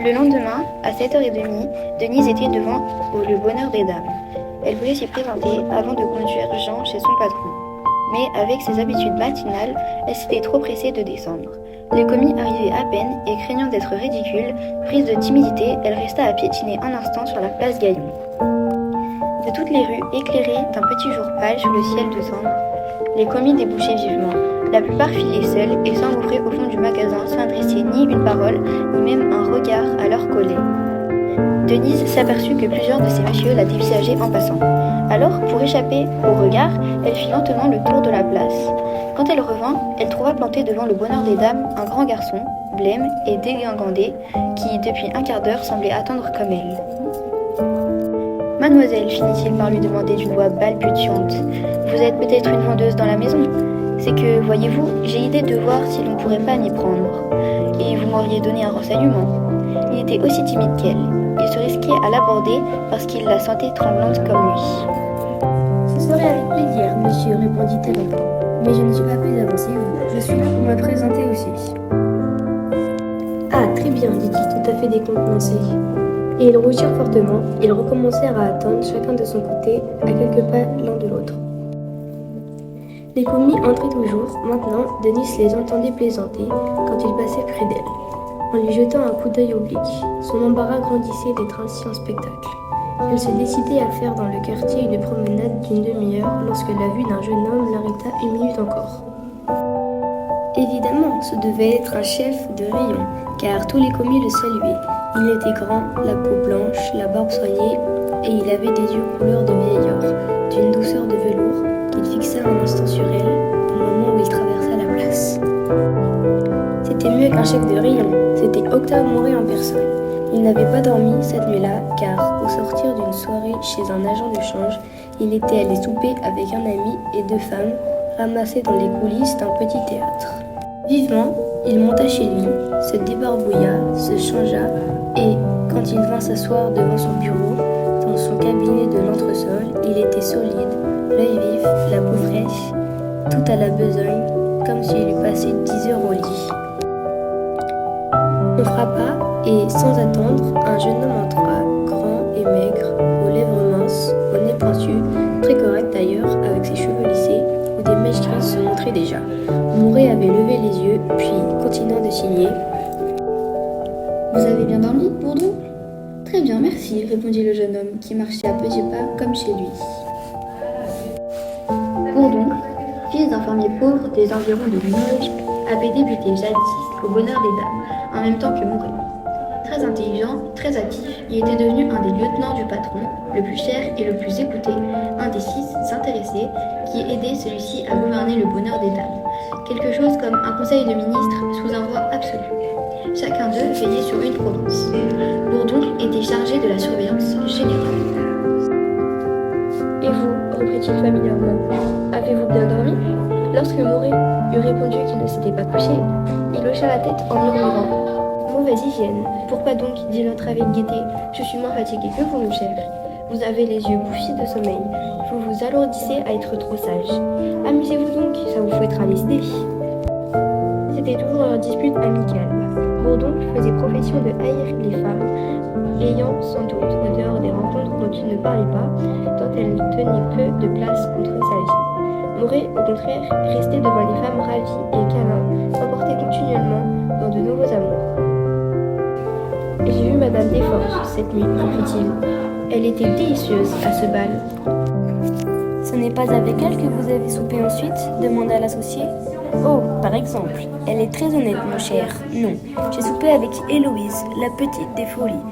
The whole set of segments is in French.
Le lendemain, à 7h30, Denise était devant le bonheur des dames. Elle voulait s'y présenter avant de conduire Jean chez son patron. Mais avec ses habitudes matinales, elle s'était trop pressée de descendre. Les commis arrivaient à peine et craignant d'être ridicule, prise de timidité, elle resta à piétiner un instant sur la place Gaillon. De toutes les rues, éclairées d'un petit jour pâle sous le ciel de cendre, les commis débouchaient vivement. La plupart filaient seuls et s'engouffraient au fond du magasin sans adresser ni une parole, ni même un regard à leurs collègues. Denise s'aperçut que plusieurs de ces messieurs la dévisageaient en passant. Alors, pour échapper au regard, elle fit lentement le tour de la place. Quand elle revint, elle trouva planté devant le bonheur des dames un grand garçon, blême et dégingandé, qui, depuis un quart d'heure, semblait attendre comme elle. « Mademoiselle, finit-il par lui demander d'une voix balbutiante, vous êtes peut-être une vendeuse dans la maison ? C'est que, voyez-vous, j'ai idée de voir si l'on ne pourrait pas m'y prendre. Et vous m'auriez donné un renseignement. » Il était aussi timide qu'elle. Il se risquait à l'aborder parce qu'il la sentait tremblante comme lui. « Ce serait avec plaisir, monsieur, répondit-elle enfin. Mais je ne suis pas plus avancée, je suis là pour me présenter aussi. »« Ah, très bien, dit-il tout à fait décontenancé. » Et ils rougirent fortement, ils recommencèrent à attendre, chacun de son côté, à quelques pas l'un de l'autre. Les commis entraient toujours. Maintenant, Denise les entendait plaisanter quand ils passaient près d'elle, en lui jetant un coup d'œil oblique. Son embarras grandissait d'être ainsi en spectacle. Elle se décidait à faire dans le quartier une promenade d'une demi-heure lorsque la vue d'un jeune homme l'arrêta une minute encore. Évidemment, ce devait être un chef de rayon, car tous les commis le saluaient. Il était grand, la peau blanche, la barbe soignée, et il avait des yeux couleur de vieillard, d'une douceur de velours, qu'il fixa un instant sur elle, au moment où il traversa la place. C'était mieux qu'un chef de rayon, c'était Octave Mouret en personne. Il n'avait pas dormi cette nuit-là, car, au sortir d'une soirée chez un agent de change, il était allé souper avec un ami et deux femmes, ramassées dans les coulisses d'un petit théâtre. Vivement, il monta chez lui, se débarbouilla, se changea, et, quand il vint s'asseoir devant son bureau, dans son cabinet de l'entresol, il était solide, l'œil vif, la peau fraîche, tout à la besogne, comme s'il eût passé 10 heures au lit. On frappa, et, sans attendre, un jeune homme entra, grand et maigre, aux lèvres minces, au nez pointu, très correct d'ailleurs, avec ses cheveux lissés, où des mèches grises se montraient déjà. Mouret avait levé les yeux, puis, continuant de signer, « Vous avez bien dormi, Bourdon ?»« Très bien, merci, » répondit le jeune homme, qui marchait à petits pas comme chez lui. Bourdon, fils d'un fermier pauvre des environs de Limoges, avait débuté jadis au bonheur des dames, en même temps que Mouret. Très intelligent, très actif, il était devenu un des lieutenants du patron, le plus cher et le plus écouté, un des 6 intéressés qui aidait celui-ci à gouverner le bonheur des dames. Quelque chose comme un conseil de ministre sous un roi absolu. Chacun d'eux veillait sur une province. Bourdon était chargé de la surveillance générale. « Et vous, reprit-il familièrement, avez-vous bien dormi ?» Lorsque Mouret eut répondu qu'il ne s'était pas couché, il hocha la tête en murmurant « Mauvaise hygiène. Pourquoi donc ?» dit l'autre avec gaieté. « Je suis moins fatigué que vous, mon cher. Vous avez les yeux bouffis de sommeil. Vous vous alourdissez à être trop sage. Amusez-vous donc, ça vous fouettera les idées. » C'était toujours leur dispute amicale. Bourdon faisait profession de haïr les femmes, ayant sans doute, au dehors des rencontres dont il ne parlait pas, tant elles tenaient peu de place contre sa vie. Mouret, au contraire, restait devant les femmes ravies et câlins, s'emportait continuellement dans de nouveaux amours. « J'ai vu Madame Desforges cette nuit, reprit-il. Elle était délicieuse à ce bal. »« Ce n'est pas avec elle que vous avez soupé ensuite ?» demanda l'associé. « Oh, par exemple, elle est très honnête, mon cher. Non, j'ai soupé avec Héloïse, la petite des folies.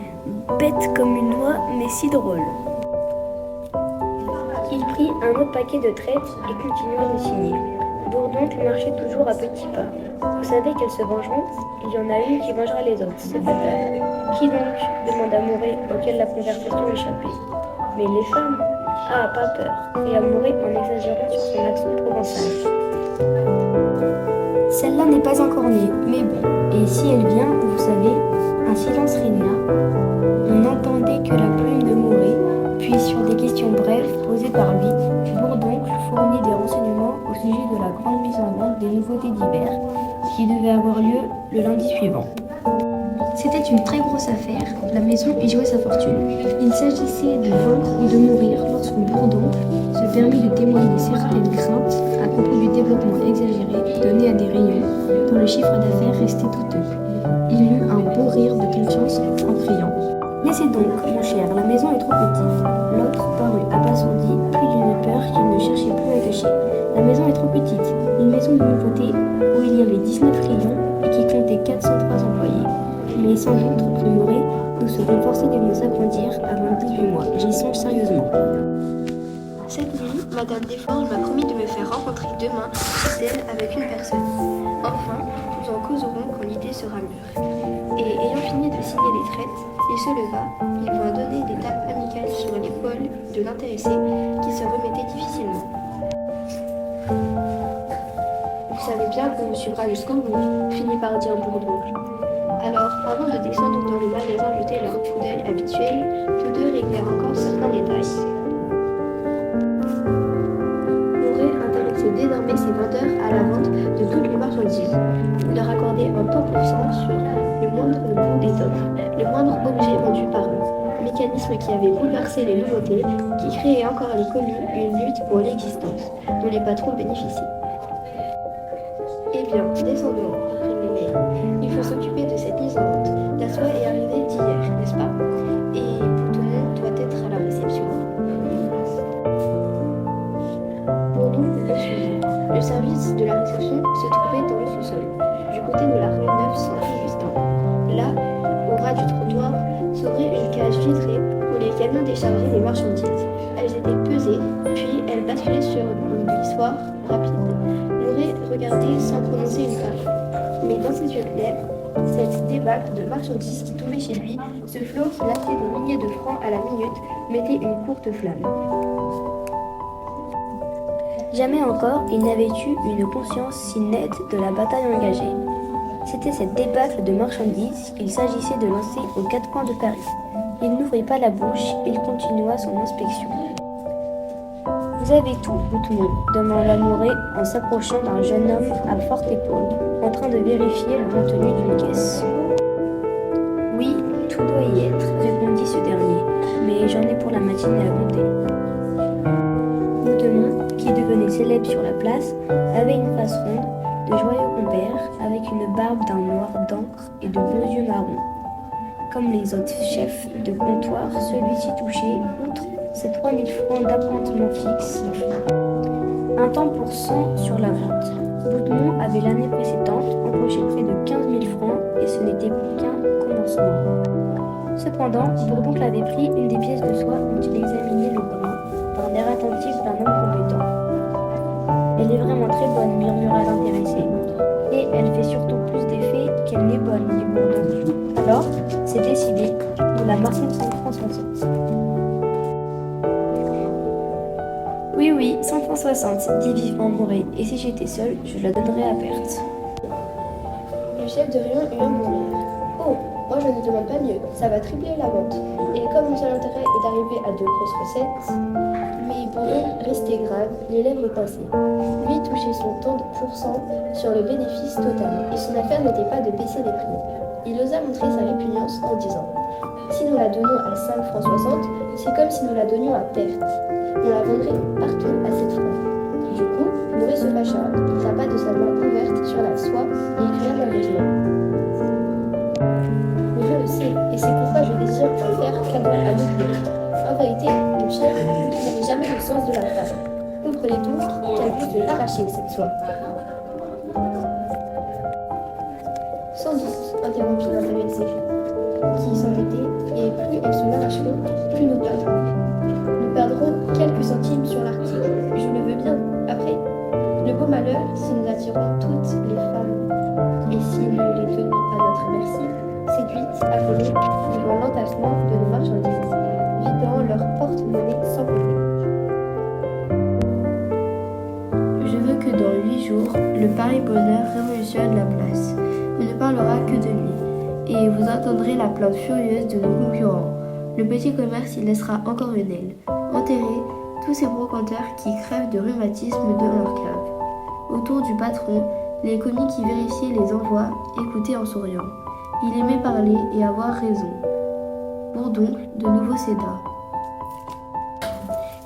Bête comme une noix, mais si drôle. » Il prit un autre paquet de traites et continua de signer. Bourdon marchait toujours à petits pas. Vous savez qu'elles se vengeront ? Il y en a une qui vengera les autres, c'est fatal. Qui donc ? Demanda Mouret, auquel la conversation échappait. Mais les femmes ? Ah, pas peur, cria Mouret en exagérant sur son accent provençal. Celle-là n'est pas encore née, mais bon. Et si elle vient, vous savez, un silence régna. On n'entendait que la plume de Mouret, puis sur des questions brèves posées par lui, Bourdon fournit des renseignements au sujet de la grande mise en vente des nouveautés d'hiver, qui devait avoir lieu le lundi suivant. C'était C'était une très grosse affaire, la maison y jouait sa fortune. Il s'agissait de vaincre ou de mourir lorsque Bourdoncle se permit de témoigner certaines craintes à propos du développement exagéré donné à des rayons dont le chiffre d'affaires restait douteux. Il eut un beau rire de confiance en priant. Laissez donc, mon cher, la maison est trop petite. L'autre parut abasourdi, pris d'une peur qu'il ne cherchait plus à cacher. La maison est trop petite, une maison de nouveauté où il y avait 19 rayons et qui comptait 403 employés. Mais sans doute, reprit Mouret, nous serons forcés de nous agrandir avant 18 mois. J'y songe sérieusement. Cette nuit, Madame Desforges m'a promis de me faire rencontrer demain chez elle avec une personne. Enfin, nous en causerons quand l'idée sera mûre. Et ayant fini de signer les traites, il se leva, il vint donner des tapes amicales sur l'épaule de l'intéressé qui se remettait difficilement. Vous savez bien qu'on me suivra jusqu'au bout, finit par dire Bourdoncle. Alors, avant de descendre dans le magasin jeter leur coup d'œil habituel, tous deux réglèrent encore certains détails. Mouret intéressait désormais ses vendeurs à la vente de toutes les marchandises. Il leur accordait un tant pour cent sur le moindre bout d'étoffe, le moindre objet vendu par eux. Mécanisme qui avait bouleversé les nouveautés, qui créait encore à l'économie une lutte pour l'existence, dont les patrons bénéficiaient. Eh bien, descendons, reprit Mémé. Il faut s'occuper de cette mise en vente. La soie est arrivée d'hier, n'est-ce pas? Et Boutonnet doit être à la réception. Bourdoncle le suivit. Le service de la réception se trouvait dans le sous-sol, du côté de la rue Neuve-Saint-Augustin. Là, au ras du trottoir, s'ouvrait une cage vitrée où les camions déchargeaient les marchandises. Elles étaient pesées, puis elles basculaient sur une glissoire rapide. Mouret regardait sans prononcer une parole. Mais dans ses yeux clairs, cette débâcle de marchandises qui tombait chez lui, ce flot qui lâchait des milliers de francs à la minute, mettait une courte flamme. Jamais encore il n'avait eu une conscience si nette de la bataille engagée. C'était cette débâcle de marchandises qu'il s'agissait de lancer aux quatre coins de Paris. Il n'ouvrit pas la bouche, il continua son inspection. Vous avez tout le monde, demanda Mouret en s'approchant d'un jeune homme à forte épaule, en train de vérifier le contenu d'une caisse. Oui, tout doit y être, répondit ce dernier, mais j'en ai pour la matinée à compter. Boutemont, qui devenait célèbre sur la place, avait une face ronde, de joyeux compères, avec une barbe d'un noir d'encre et de beaux yeux marrons. Comme les autres chefs de comptoir, celui-ci touchait, outre ses 3000 francs d'appointements fixes, un temps pour 100 sur la vente. Boutemont avait l'année précédente empoché près de 15 000 francs et ce n'était qu'un commencement. Cependant, Bourdoncle avait pris une des pièces de soie dont il examinait le grain d'un air attentif d'un homme compétent. Elle est vraiment très bonne, murmura l'intéressé. Et elle fait surtout plus d'effet qu'elle n'est bonne, dit Bourdoncle. Alors, c'est décidé, nous la marquons 5 francs 60. Oui, 100 francs 60, dit vivement Mouret, et si j'étais seul, je la donnerais à perte. Le chef de rayon eut un bon rire. Oh, moi je ne demande pas mieux, ça va tripler la vente. Et comme mon seul intérêt est d'arriver à de grosses recettes, mais Bourdoncle restait grave, les lèvres pincées. Lui touchait son tant de pourcent sur le bénéfice total, et son affaire n'était pas de baisser les prix. Il osa montrer sa répugnance en disant « Si nous la donnons à 5 francs 60, c'est comme si nous la donnions à perte. On la vendrait partout à 7 francs. » Du coup, Mouret se fâcha, il tapa de sa main ouverte sur la soie et écria nerveusement. Mais je le sais, et c'est pourquoi je désire en faire cadeau à nos clients. En vérité, mon chef, vous n'avez jamais le sens de la table. Comprenez donc qu'elle peut de l'arracher, cette soie. Sans doute, interrompit l'intéressé, qui s'entêtait, et plus elles se l'arracheront, plus nous perdrons. Nous perdrons quelques centimes sur l'article, je le veux bien. Après, le beau malheur, si nous attirons toutes les femmes, et si nous les tenons à notre merci, séduites, affolées, devant l'entassement de nos marchandises, vidant leur porte-monnaie sans compter. Je veux que dans 8 jours, le pareil bonheur révolutionne la place. On ne parlera que de lui, et vous entendrez la plainte furieuse de nos concurrents. Le petit commerce y laissera encore une aile. Enterrer tous ces brocanteurs qui crèvent de rhumatisme dans leur cave. Autour du patron, les commis qui vérifiaient les envois écoutaient en souriant. Il aimait parler et avoir raison. Bourdoncle de nouveau céda.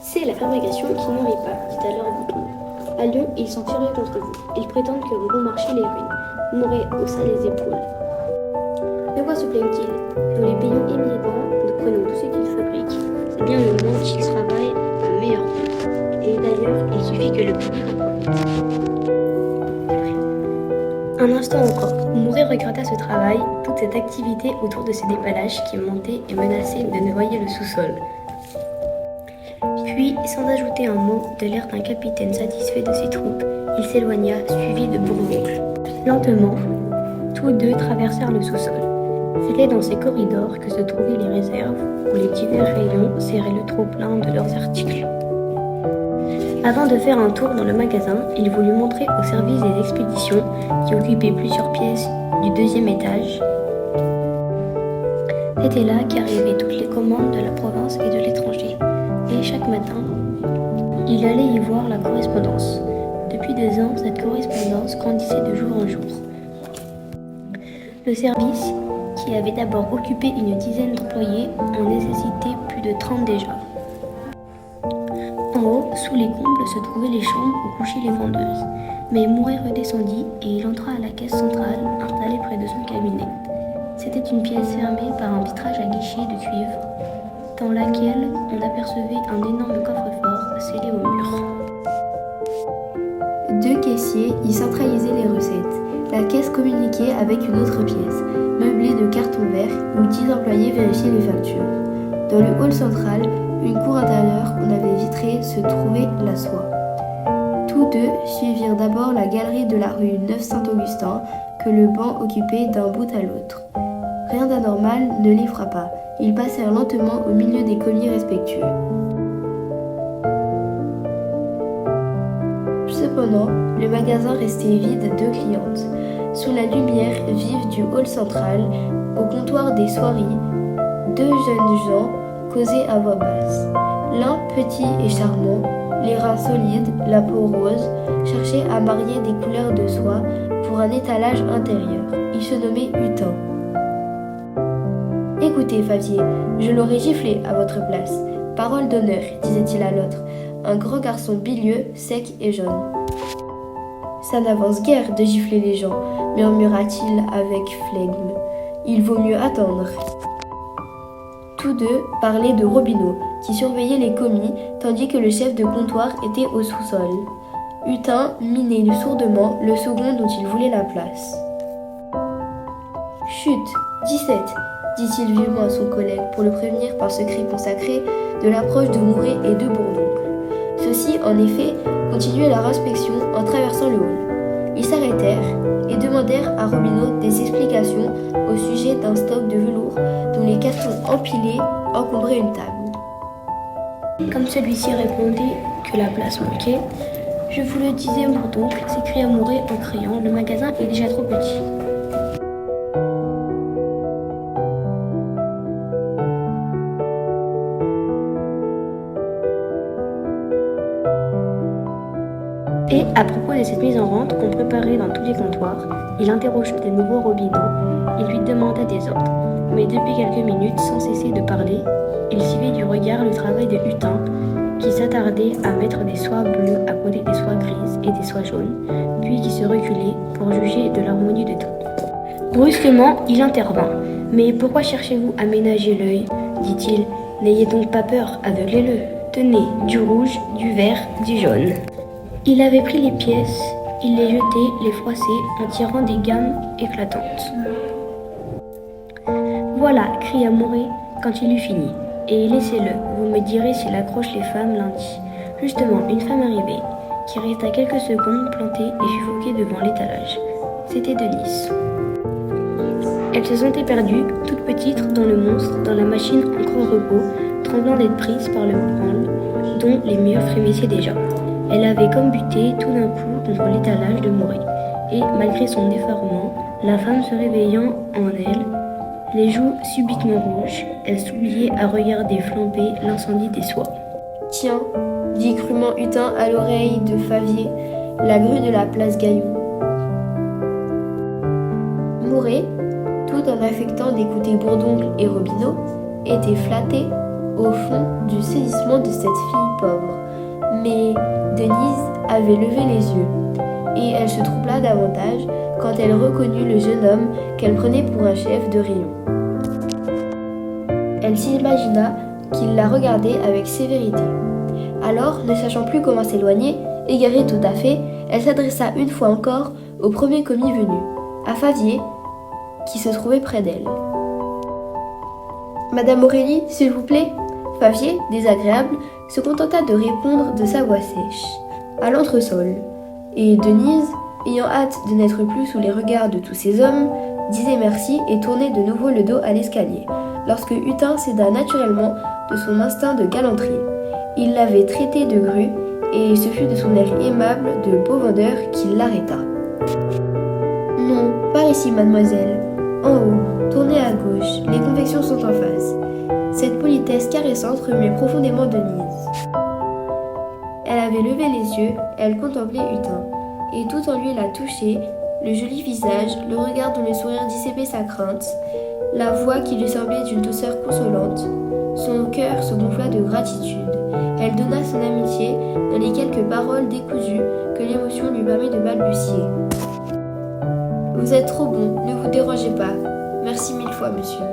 C'est la fabrication qui ne rit pas, dit alors Bourdoncle. À Lyon, ils sont furieux contre vous. Ils prétendent que vos bons marchés les ruinent. Mouret haussa les épaules. De quoi se plaignent-ils? Nous les payons immédiatement, nous prenons tout ce qu'ils fabriquent. C'est bien le monde qu'ils travaillent à meilleur prix. Et d'ailleurs, il suffit que le public en profite. Un instant encore, Mouret regretta ce travail, toute cette activité autour de ces déballages qui montaient et menaçaient de noyer le sous-sol. Puis, sans ajouter un mot, de l'air d'un capitaine satisfait de ses troupes, il s'éloigna, suivi de Bourdoncle. Lentement, tous deux traversèrent le sous-sol. C'était dans ces corridors que se trouvaient les réserves, où les divers rayons serraient le trop-plein de leurs articles. Avant de faire un tour dans le magasin, il voulut montrer au service des expéditions, qui occupait plusieurs pièces du deuxième étage. C'était là qu'arrivaient toutes les commandes de la province et de l'étranger. Et chaque matin, il allait y voir la correspondance. Depuis 2 ans, cette correspondance grandissait de jour en jour. Le service, qui avait d'abord occupé une dizaine d'employés, en nécessitait plus de 30 déjà. En haut, sous les combles, se trouvaient les chambres où couchaient les vendeuses. Mais Mouret redescendit et il entra à la caisse centrale, installée près de son cabinet. C'était une pièce fermée par un vitrage à guichet de cuivre, dans laquelle on apercevait un énorme coffre-fort scellé au mur. 2 caissiers y centralisaient les recettes. La caisse communiquait avec une autre pièce, meublée de cartons verts, où 10 employés vérifiaient les factures. Dans le hall central, une cour intérieure qu'on avait vitrée, se trouvait la soie. Tous deux suivirent d'abord la galerie de la rue Neuve-Saint-Augustin, que le banc occupait d'un bout à l'autre. Rien d'anormal ne les frappa. Ils passèrent lentement au milieu des commis respectueux. Cependant, le magasin restait vide de clientes. Sous la lumière vive du hall central, au comptoir des soieries, 2 jeunes gens causaient à voix basse. L'un, petit et charmant, les reins solides, la peau rose, cherchait à marier des couleurs de soie pour un étalage intérieur. Il se nommait Hutin. « Écoutez, Favier, je l'aurais giflé à votre place. Parole d'honneur, disait-il à l'autre, un grand garçon bilieux, sec et jaune. Ça n'avance guère de gifler les gens, murmura-t-il avec flegme. Il vaut mieux attendre. Tous deux parlaient de Robineau, qui surveillait les commis, tandis que le chef de comptoir était au sous-sol. Hutin minait sourdement le second dont il voulait la place. Chut, 17, dit-il vivement à son collègue pour le prévenir par ce cri consacré de l'approche de Mouret et de Bourdoncle. Ceux-ci, en effet, continuaient leur inspection en traversant le hall. Ils s'arrêtèrent et demandèrent à Robineau des explications au sujet d'un stock de velours dont les cartons empilés encombraient une table. Comme celui-ci répondait que la place manquait, « Je vous le disais, Bourdoncle, s'écria Mouret en criant, le magasin est déjà trop petit. » Et à propos de cette mise en vente qu'on préparait dans tous les comptoirs, il interrogea de nouveau Robineau, il lui demanda des ordres. Mais depuis quelques minutes, sans cesser de parler, il suivait du regard le travail de Hutin, qui s'attardait à mettre des soies bleues à côté des soies grises et des soies jaunes, puis qui se reculait pour juger de l'harmonie de tout. Brusquement, il intervint. « Mais pourquoi cherchez-vous à ménager l'œil » dit-il. « N'ayez donc pas peur, aveuglez-le. Tenez, du rouge, du vert, du jaune. » Il avait pris les pièces, il les jetait, les froissait en tirant des gammes éclatantes. « Voilà » cria Mouret quand il eut fini. « Et laissez-le, vous me direz s'il accroche les femmes lundi. » Justement, une femme arrivait, qui resta quelques secondes plantée et suffoquée devant l'étalage. C'était Denise. Elle se sentait perdue, toute petite dans le monstre, dans la machine en grand repos, tremblant d'être prise par le branle, dont les murs frémissaient déjà. Elle avait comme buté tout d'un coup contre l'étalage de Mouret, et malgré son effarement, la femme se réveillant en elle, les joues subitement rouges, elle s'oubliait à regarder flamber l'incendie des soies. « Tiens, dit crûment Hutin à l'oreille de Favier, la grue de la place Gaillon. » Mouret, toute tout en affectant d'écouter Bourdoncle et Robineau, était flatté au fond du saisissement de cette fille pauvre. Mais Denise avait levé les yeux, et elle se troubla davantage quand elle reconnut le jeune homme qu'elle prenait pour un chef de rayon. Elle s'imagina qu'il la regardait avec sévérité. Alors, ne sachant plus comment s'éloigner, égarée tout à fait, elle s'adressa une fois encore au premier commis venu, à Favier, qui se trouvait près d'elle. « Madame Aurélie, s'il vous plaît ?» Favier, désagréable, se contenta de répondre de sa voix sèche, à l'entresol, et Denise, ayant hâte de n'être plus sous les regards de tous ces hommes, disait merci et tournait de nouveau le dos à l'escalier, lorsque Hutin céda naturellement de son instinct de galanterie. Il l'avait traitée de grue, et ce fut de son air aimable de beau vendeur qu'il l'arrêta. « Non, par ici, mademoiselle. En haut, tournez à gauche, les confections sont en face. » Cette politesse caressante remuait profondément Denise. Elle avait levé les yeux, elle contemplait Hutin, et tout en lui la touchait, le joli visage, le regard dont le sourire dissipait sa crainte, la voix qui lui semblait d'une douceur consolante, son cœur se gonfla de gratitude. Elle donna son amitié dans les quelques paroles décousues que l'émotion lui permit de balbutier. « Vous êtes trop bon, ne vous dérangez pas. Merci 1000 fois, monsieur. »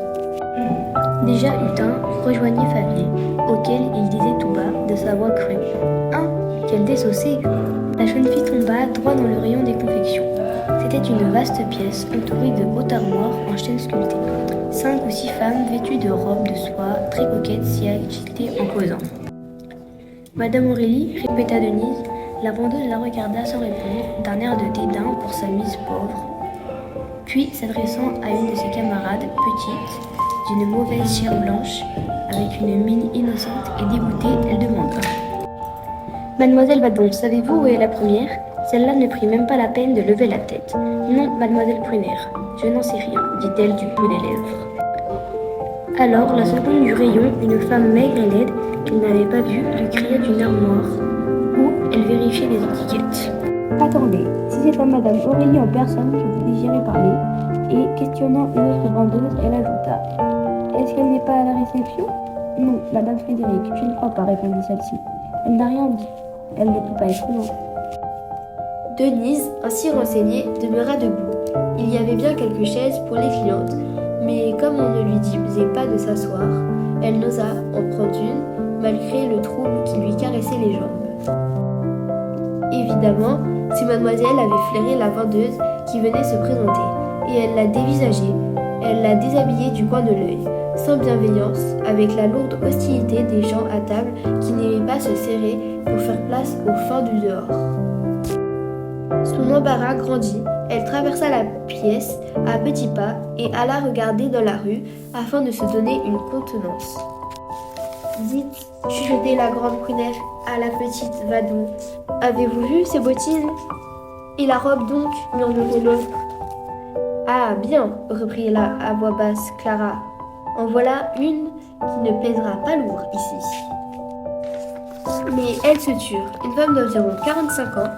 Déjà Hutin rejoignit Favier, auquel il disait tout bas, de sa voix crue. « Hein, quel désossé !» La jeune fille tomba droit dans le rayon des confections. C'était une vaste pièce entourée de hautes armoires en chêne sculpté. 5 ou 6 femmes vêtues de robes de soie très coquettes s'y agitaient en causant. « Madame Aurélie, répéta Denise. La vendeuse la regarda sans répondre, d'un air de dédain pour sa mise pauvre. Puis, s'adressant à une de ses camarades, petite, d'une mauvaise chair blanche, avec une mine innocente et dégoûtée, elle demanda. « Mademoiselle Vadon, savez-vous où est la première ?» Celle-là ne prit même pas la peine de lever la tête. « Non, mademoiselle Prunaire, je n'en sais rien, dit-elle du bout des lèvres. » Alors, la seconde du rayon, une femme maigre et laide, qu'elle n'avait pas vue, lui cria d'une armoire, où elle vérifiait les étiquettes. « Attendez, si c'est à madame Aurélie en personne que vous désirez parler, et questionnant une autre vendeuse, elle ajouta. « Est-ce qu'elle n'est pas à la réception ?»« Non, madame Frédéric, je ne crois pas, répondit celle-ci. Elle n'a rien dit. Elle ne peut pas être loin. » Denise, ainsi renseignée, demeura debout. Il y avait bien quelques chaises pour les clientes, mais comme on ne lui disait pas de s'asseoir, elle n'osa en prendre une, malgré le trouble qui lui caressait les jambes. Évidemment, si mademoiselle avait flairé la vendeuse qui venait se présenter, et elle l'a dévisagée, elle l'a déshabillée du coin de l'œil, sans bienveillance, avec la lourde hostilité des gens à table qui n'aimaient pas se serrer pour faire place aux fins du dehors. Son embarras grandit, elle traversa la pièce à petits pas et alla regarder dans la rue afin de se donner une contenance. « Dites, chuchotait la grande Prunaire à la petite Vadon, avez-vous vu ces bottines ? Et la robe donc ?» murmurait l'autre. « Ah, bien, reprit là à voix basse Clara. En voilà une qui ne pèsera pas lourd ici. » Mais elles se turent. Une femme d'environ 45 ans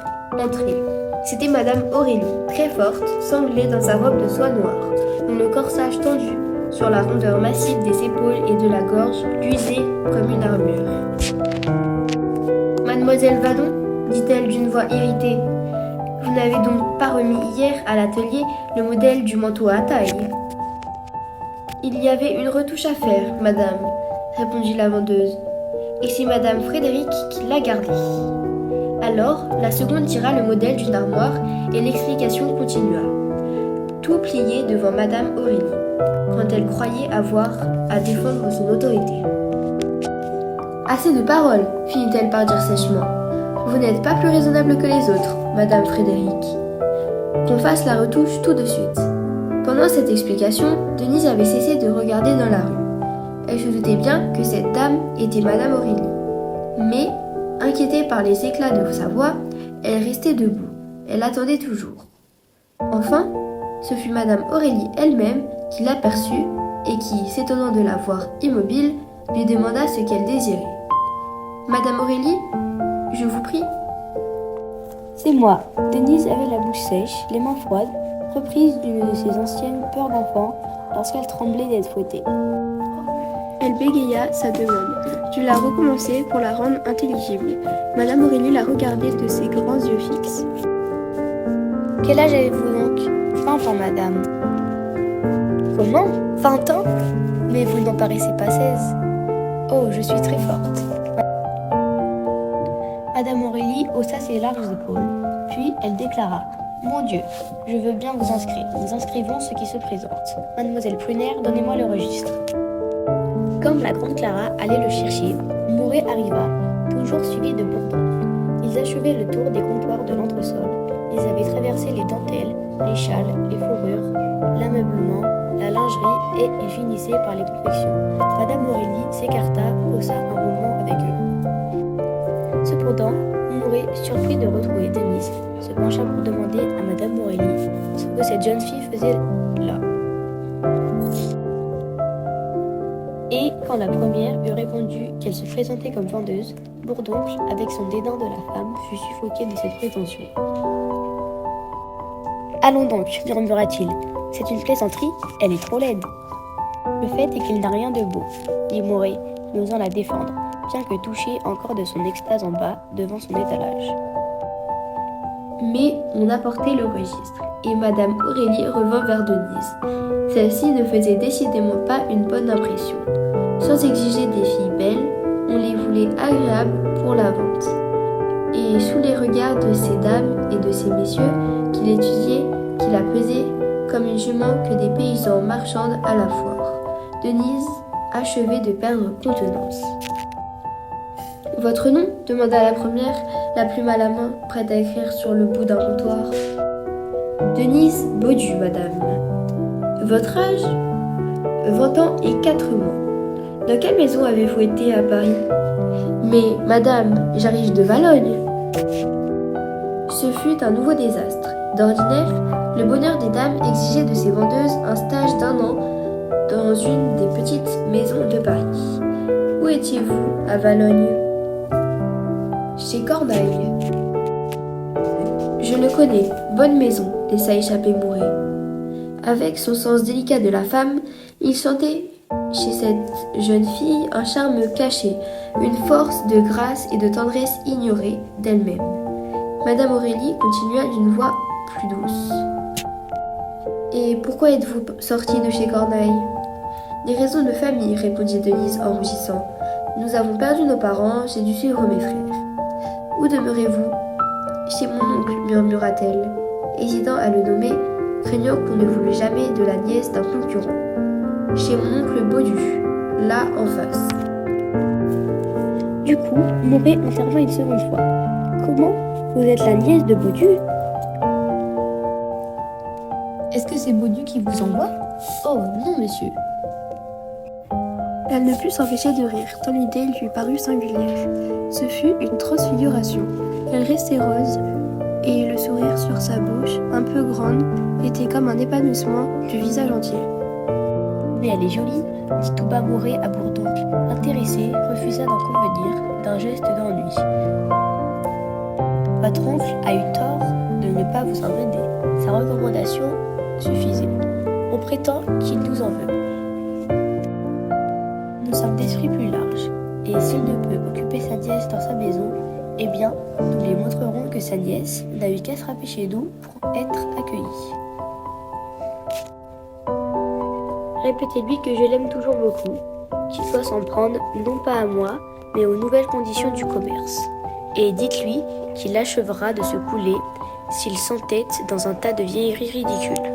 entrait. C'était Madame Aurélie, très forte, sanglée dans sa robe de soie noire, dont le corsage tendu sur la rondeur massive des épaules et de la gorge luisait comme une armure. « Mademoiselle Vadon, dit-elle d'une voix irritée, vous n'avez donc pas remis hier à l'atelier le modèle du manteau à taille ?»« Il y avait une retouche à faire, madame, répondit la vendeuse, et c'est Madame Frédéric qui l'a gardé. » Alors, la seconde tira le modèle d'une armoire et l'explication continua. Tout plié devant Madame Aurélie, quand elle croyait avoir à défendre son autorité. « Assez de paroles, finit-elle par dire sèchement. Vous n'êtes pas plus raisonnable que les autres, Madame Frédéric. Qu'on fasse la retouche tout de suite. » Pendant cette explication, Denise avait cessé de regarder dans la rue. Elle se doutait bien que cette dame était Madame Aurélie. Mais, inquiétée par les éclats de sa voix, elle restait debout. Elle attendait toujours. Enfin, ce fut Madame Aurélie elle-même qui l'aperçut et qui, s'étonnant de la voir immobile, lui demanda ce qu'elle désirait. « Madame Aurélie, je vous prie. » C'est moi. Denise avait la bouche sèche, les mains froides, reprise d'une de ses anciennes peurs d'enfant, parce qu'elle tremblait d'être fouettée. Elle bégaya sa demande, dut la recommencer pour la rendre intelligible. Madame Aurélie la regardait de ses grands yeux fixes. Quel âge avez-vous donc? 20 ans, madame. Comment? 20 ans? Mais vous n'en paraissez pas 16. Oh, je suis très forte. Madame Aurélie haussa ses larges épaules, puis elle déclara: Mon Dieu, je veux bien vous inscrire. Nous inscrivons ceux qui se présentent. Mademoiselle Prunaire, donnez-moi le registre. Comme la grande Clara allait le chercher, Mouret arriva, toujours suivi de Bourdon. Ils achevaient le tour des comptoirs de l'entresol. Ils avaient traversé les dentelles, les châles, les fourrures, l'ameublement, la lingerie et ils finissaient par les confections. Madame Aurélie s'écarta, haussa un moment avec eux. Cependant, Mouret, surpris de retrouver Denise, se pencha pour demander à Madame Aurélie ce que cette jeune fille faisait là. Et quand la première eut répondu qu'elle se présentait comme vendeuse, Bourdoncle, avec son dédain de la femme, fut suffoqué de cette prétention. Allons donc, murmura-t-il. C'est une plaisanterie, elle est trop laide. Le fait est qu'il n'a rien de beau, dit Mouret, n'osant la défendre, bien que touché encore de son extase en bas devant son étalage. Mais on apportait le registre, et Madame Aurélie revint vers Denise. Celle-ci ne faisait décidément pas une bonne impression. Sans exiger des filles belles, on les voulait agréables pour la vente. Et sous les regards de ces dames et de ces messieurs qui l'étudiaient, qui la pesaient comme une jument que des paysans marchandent à la foire, Denise achevait de perdre contenance. « Votre nom ?» demanda la première, la plume à la main, prête à écrire sur le bout d'un comptoir. « Denise Baudu, madame. »« Votre âge ?»« 20 ans et 4 mois. »« Dans quelle maison avez-vous été à Paris ?»« Mais, madame, j'arrive de Valogne. » Ce fut un nouveau désastre. D'ordinaire, le bonheur des dames exigeait de ces vendeuses un stage d'1 an dans une des petites maisons de Paris. Où étiez-vous à Valogne ? Chez Corneille. Je le connais, bonne maison, laissa échapper Mouret. Avec son sens délicat de la femme, il sentait chez cette jeune fille un charme caché, une force de grâce et de tendresse ignorée d'elle-même. Madame Aurélie continua d'une voix plus douce. « Et pourquoi êtes-vous sortie de chez Corneille ?»« Des raisons de famille, répondit Denise en rougissant. Nous avons perdu nos parents, j'ai dû suivre mes frères. Où demeurez-vous ? Chez mon oncle, murmura-t-elle, hésitant à le nommer, craignant qu'on ne voulût jamais de la nièce d'un concurrent. Chez mon oncle Baudu, là en face. Du coup, Mouret intervint une seconde fois. Comment ? Vous êtes la nièce de Baudu ? Est-ce que c'est Baudu qui vous envoie ? Oh non, monsieur. Elle ne put s'empêcher de rire, tant l'idée lui parut singulière. Ce fut une transfiguration. Elle restait rose, et le sourire sur sa bouche, un peu grande, était comme un épanouissement du visage entier. Mais elle est jolie, dit tout bas Mouret à Bourdoncle. L'intéressé refusa d'en convenir d'un geste d'ennui. Votre oncle a eu tort de ne pas vous en aider. Sa recommandation suffisait. On prétend qu'il nous en veut. Nous sommes d'esprit plus large, et s'il ne peut occuper sa nièce dans sa maison, eh bien, nous lui montrerons que sa nièce n'a eu qu'à frapper chez nous pour être accueillie. Répétez-lui que je l'aime toujours beaucoup, qu'il doit s'en prendre non pas à moi, mais aux nouvelles conditions du commerce. Et dites-lui qu'il achevera de se couler s'il s'entête dans un tas de vieilleries ridicules.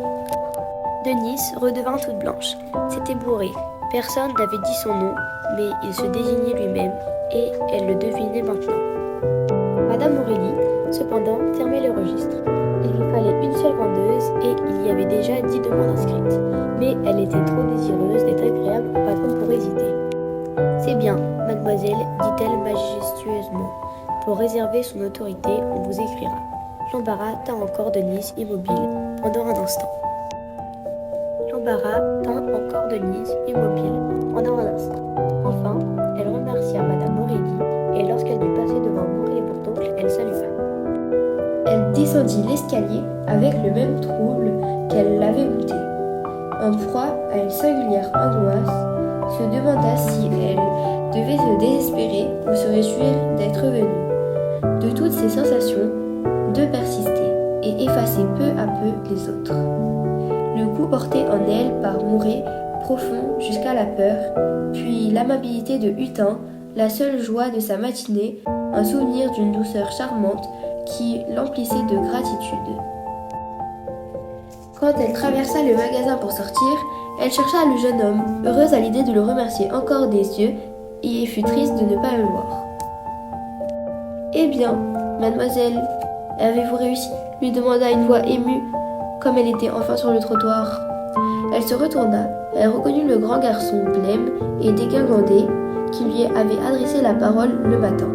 Denise redevint toute blanche. C'était bourré. Personne n'avait dit son nom, mais il se désignait lui-même, et elle le devinait maintenant. Madame Aurélie, cependant, fermait le registre. Il lui fallait une seule vendeuse, et il y avait déjà 10 demandes inscrites. Mais elle était trop désireuse d'être agréable au patron pour hésiter. « C'est bien, mademoiselle, dit-elle majestueusement. Pour réserver son autorité, on vous écrira. » L'embarras tint encore Denise immobile pendant un instant. Enfin, elle remercia Madame Aurélie, et lorsqu'elle dut passer devant Mouret et Bourdoncle, elle salua. Elle descendit l'escalier avec le même trouble qu'elle l'avait monté. en proie à une singulière angoisse, se demanda si elle devait se désespérer ou se réjouir d'être venue. De toutes ces sensations, deux persistaient et effaçaient peu à peu les autres. Le coup porté en elle par Mouret, profond jusqu'à la peur, puis l'amabilité de Hutin, la seule joie de sa matinée, un souvenir d'une douceur charmante qui l'emplissait de gratitude. Quand elle traversa le magasin pour sortir, elle chercha le jeune homme, heureuse à l'idée de le remercier encore des yeux, et fut triste de ne pas le voir. « Eh bien, mademoiselle, avez-vous réussi ?» lui demanda une voix émue, comme elle était enfin sur le trottoir. Elle se retourna, elle reconnut le grand garçon blême et dégingandé qui lui avait adressé la parole le matin.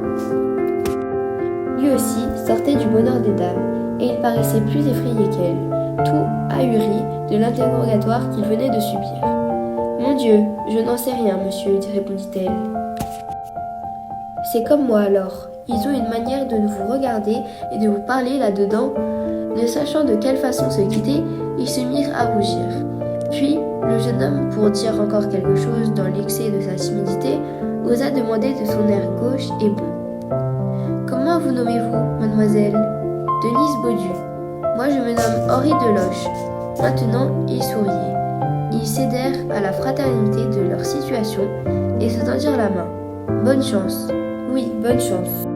Lui aussi sortait du bonheur des dames, et il paraissait plus effrayé qu'elle, tout ahuri de l'interrogatoire qu'il venait de subir. « Mon Dieu, je n'en sais rien, monsieur, répondit-elle. C'est comme moi alors. Ils ont une manière de vous regarder et de vous parler là-dedans. » Ne sachant de quelle façon se quitter, ils se mirent à rougir. Puis, le jeune homme, pour dire encore quelque chose dans l'excès de sa timidité, osa demander de son air gauche et bon. « Comment vous nommez-vous, mademoiselle ?»« Denise Baudu. Moi, je me nomme Henri Deloche. » Maintenant, ils souriaient. Ils cédèrent à la fraternité de leur situation et se tendirent la main. « Bonne chance. » « Oui, bonne chance. »